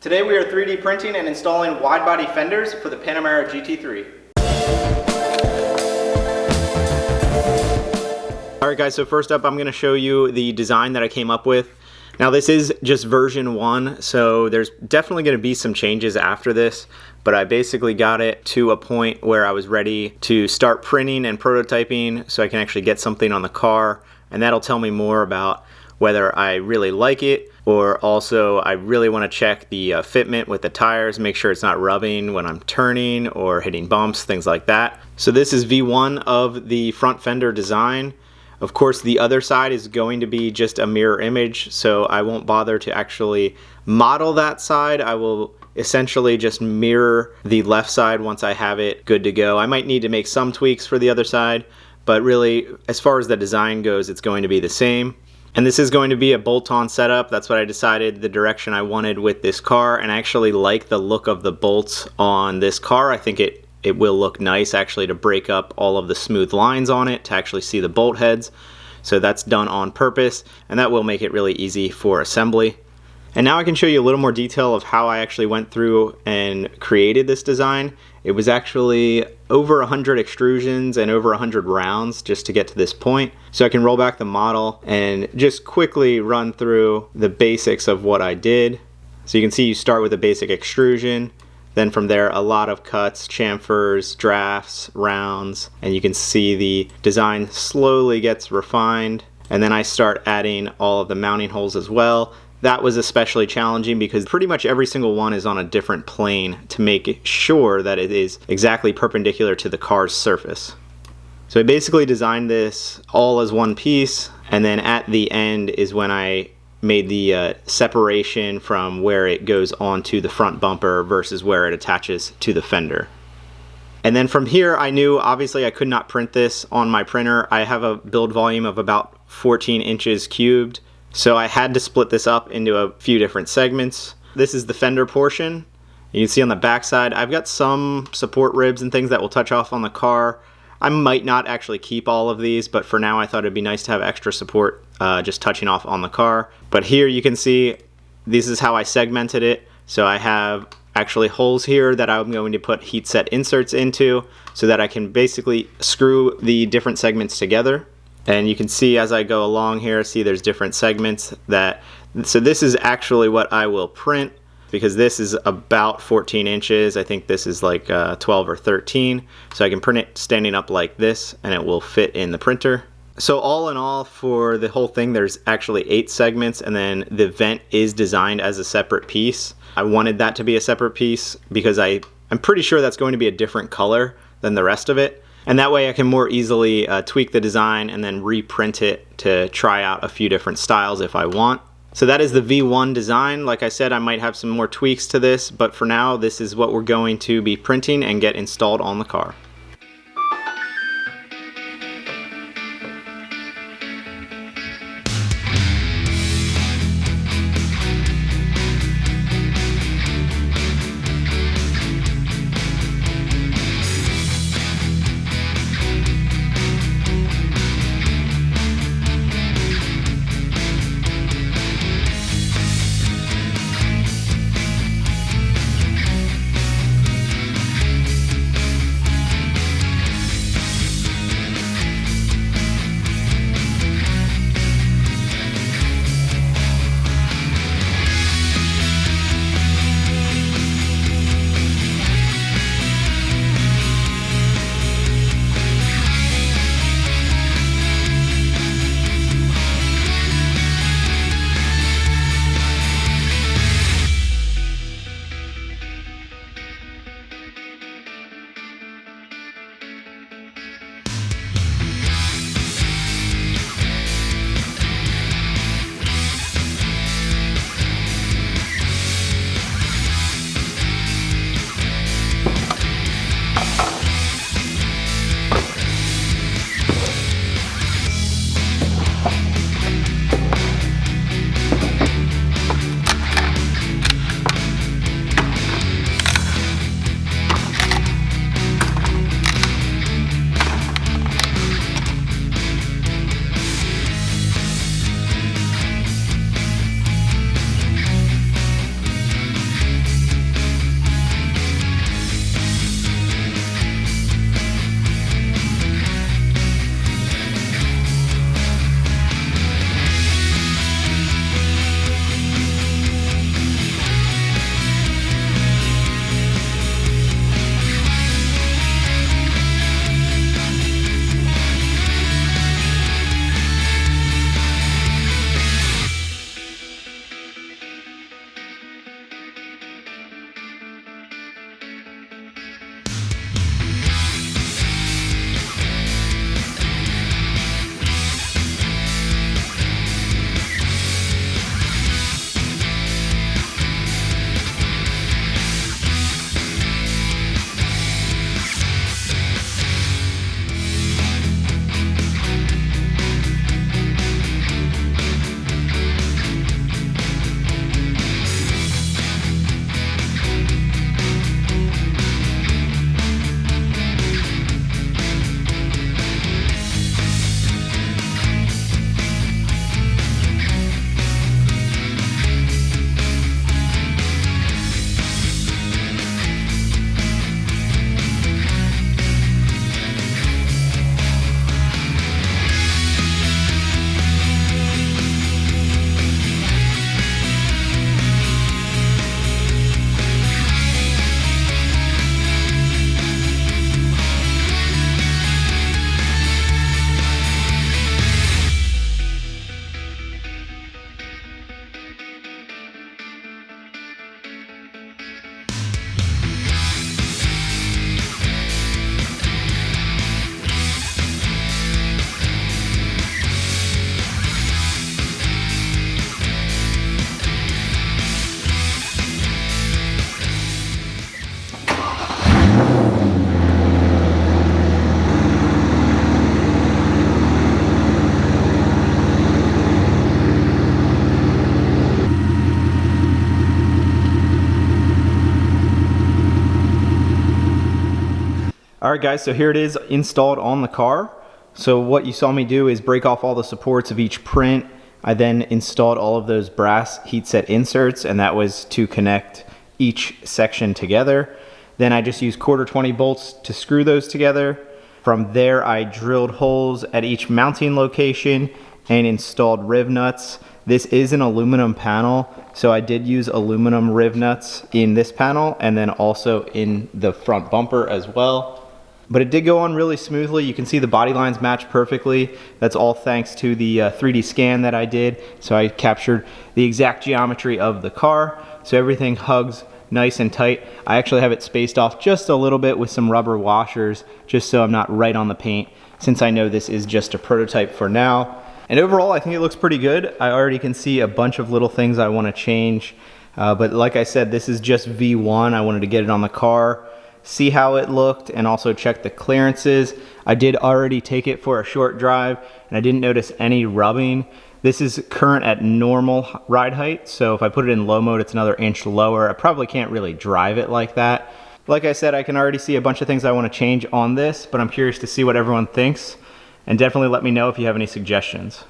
Today we are 3D printing and installing wide-body fenders for the Panamera GT3. Alright guys, so first up I'm going to show you the design that I came up with. Now this is just version 1, so there's definitely going to be some changes after this, but I basically got it to a point where I was ready to start printing and prototyping so I can actually get something on the car, and that'll tell me more about whether I really like it, or also I really want to check the fitment with the tires, make sure it's not rubbing when I'm turning or hitting bumps, things like that. So this is V1 of the front fender design. Of course the other side is going to be just a mirror image, so I won't bother to actually model that side. I will essentially just mirror the left side once I have it good to go. I might need to make some tweaks for the other side, but really as far as the design goes, it's going to be the same. And this is going to be a bolt-on setup. That's what I decided the direction I wanted with this car, and I actually like the look of the bolts on this car. I think it will look nice actually to break up all of the smooth lines on it, to actually see the bolt heads. So that's done on purpose, and that will make it really easy for assembly. And now I can show you a little more detail of how I actually went through and created this design. It was actually over 100 extrusions and over 100 rounds just to get to this point. So I can roll back the model and just quickly run through the basics of what I did. So you can see you start with a basic extrusion, then from there a lot of cuts, chamfers, drafts, rounds, and you can see the design slowly gets refined. And then I start adding all of the mounting holes as well. That was especially challenging because pretty much every single one is on a different plane to make sure that it is exactly perpendicular to the car's surface. So I basically designed this all as one piece, and then at the end is when I made the separation from where it goes onto the front bumper versus where it attaches to the fender. And then from here I knew obviously I could not print this on my printer. I have a build volume of about 14 inches cubed. So I had to split this up into a few different segments. This is the fender portion. You can see on the back side I've got some support ribs and things that will touch off on the car. I might not actually keep all of these, but for now I thought it'd be nice to have extra support just touching off on the car. But here you can see this is how I segmented it. So I have actually holes here that I'm going to put heat set inserts into so that I can basically screw the different segments together. And you can see as I go along here, see there's different segments that, so this is actually what I will print because this is about 14 inches. I think this is like 12 or 13. So I can print it standing up like this and it will fit in the printer. So all in all for the whole thing, there's actually 8 segments, and then the vent is designed as a separate piece. I wanted that to be a separate piece because I'm pretty sure that's going to be a different color than the rest of it. And that way I can more easily tweak the design and then reprint it to try out a few different styles if I want. So that is the V1 design. Like I said, I might have some more tweaks to this, but for now this is what we're going to be printing and get installed on the car. All right guys, so here it is installed on the car. So what you saw me do is break off all the supports of each print. I then installed all of those brass heat set inserts, and that was to connect each section together. Then I just used 1/4-20 bolts to screw those together. From there I drilled holes at each mounting location and installed riv nuts. This is an aluminum panel, so I did use aluminum riv nuts in this panel and then also in the front bumper as well. But it did go on really smoothly. You can see the body lines match perfectly. That's all thanks to the 3D scan that I did. So I captured the exact geometry of the car, so everything hugs nice and tight. I actually have it spaced off just a little bit with some rubber washers, just so I'm not right on the paint, since I know this is just a prototype for now. And overall, I think it looks pretty good. I already can see a bunch of little things I want to change. But like I said, this is just V1. I wanted to get it on the car, see how it looked, and also check the clearances. I did already take it for a short drive, and I didn't notice any rubbing. This is current at normal ride height, so if I put it in low mode, it's another inch lower. I probably can't really drive it like that. Like I said, I can already see a bunch of things I want to change on this, but I'm curious to see what everyone thinks. And definitely let me know if you have any suggestions.